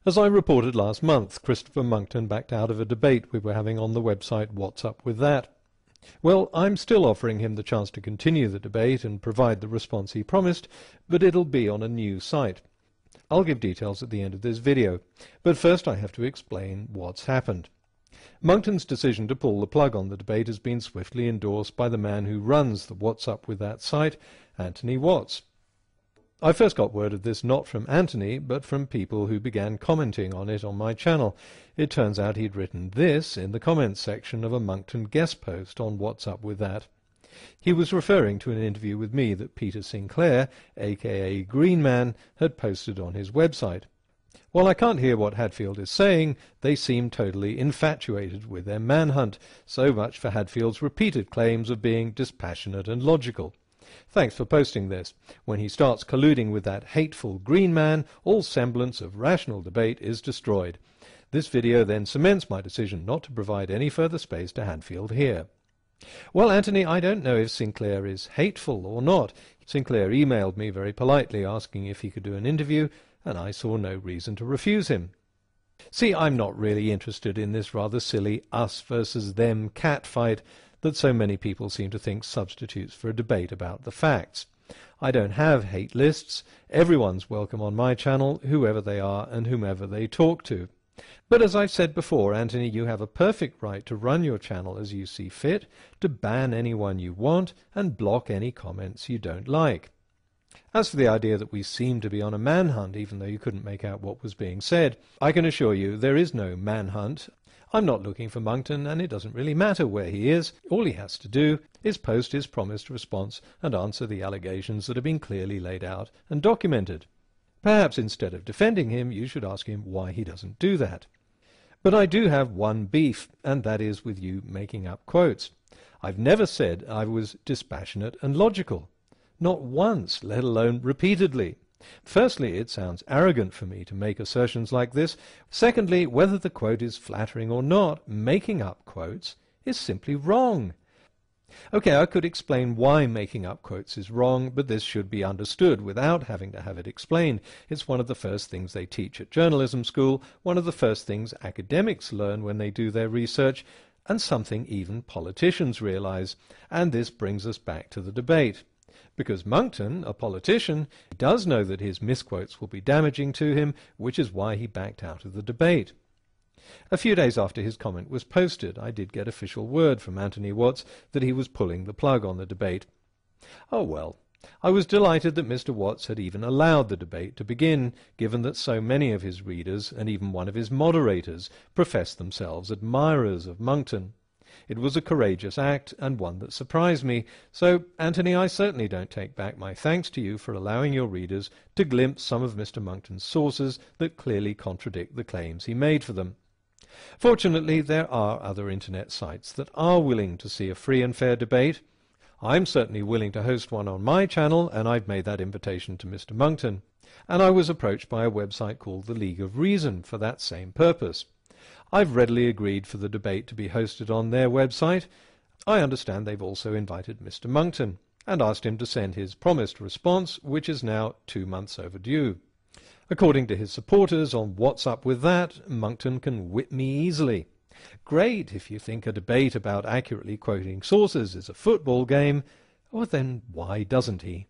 As I reported last month, Christopher Monckton backed out of a debate we were having on the website What's Up With That? Well, I'm still offering him the chance to continue the debate and provide the response he promised, but it'll be on a new site. I'll give details at the end of this video, but first I have to explain what's happened. Monckton's decision to pull the plug on the debate has been swiftly endorsed by the man who runs the What's Up With That site, Anthony Watts. I first got word of this not from Anthony, but from people who began commenting on it on my channel. It turns out he'd written this in the comments section of a Monckton guest post on What's Up With That. He was referring to an interview with me that Peter Sinclair, aka Green Man, had posted on his website. While I can't hear what Hadfield is saying, they seem totally infatuated with their manhunt. So much for Hadfield's repeated claims of being dispassionate and logical. Thanks for posting this. When he starts colluding with that hateful Green Man, all semblance of rational debate is destroyed. This video then cements my decision not to provide any further space to Hadfield here. Well, Anthony, I don't know if Sinclair is hateful or not. Sinclair emailed me very politely asking if he could do an interview, and I saw no reason to refuse him. See, I'm not really interested in this rather silly us versus them catfight that so many people seem to think substitutes for a debate about the facts. I don't have hate lists. Everyone's welcome on my channel, whoever they are and whomever they talk to. But as I've said before, Anthony, you have a perfect right to run your channel as you see fit, to ban anyone you want, and block any comments you don't like. As for the idea that we seem to be on a manhunt, even though you couldn't make out what was being said, I can assure you there is no manhunt. I'm not looking for Monckton, and it doesn't really matter where he is. All he has to do is post his promised response and answer the allegations that have been clearly laid out and documented. Perhaps instead of defending him, you should ask him why he doesn't do that. But I do have one beef, and that is with you making up quotes. I've never said I was dispassionate and logical. Not once, let alone repeatedly. Firstly, it sounds arrogant for me to make assertions like this. Secondly, whether the quote is flattering or not, making up quotes is simply wrong. Okay, I could explain why making up quotes is wrong, but this should be understood without having to have it explained. It's one of the first things they teach at journalism school, one of the first things academics learn when they do their research, and something even politicians realize. And this brings us back to the debate. Because Monckton, a politician, does know that his misquotes will be damaging to him, which is why he backed out of the debate. A few days after his comment was posted, I did get official word from Anthony Watts that he was pulling the plug on the debate. Oh well, I was delighted that Mr. Watts had even allowed the debate to begin, given that so many of his readers, and even one of his moderators, professed themselves admirers of Monckton. It was a courageous act, and one that surprised me, so, Anthony, I certainly don't take back my thanks to you for allowing your readers to glimpse some of Mr. Monckton's sources that clearly contradict the claims he made for them. Fortunately, there are other internet sites that are willing to see a free and fair debate. I'm certainly willing to host one on my channel, and I've made that invitation to Mr. Monckton. And I was approached by a website called the League of Reason for that same purpose. I've readily agreed for the debate to be hosted on their website. I understand they've also invited Mr. Monckton and asked him to send his promised response, which is now 2 months overdue. According to his supporters on What's Up With That, Monckton can whip me easily. Great if you think a debate about accurately quoting sources is a football game, well then why doesn't he?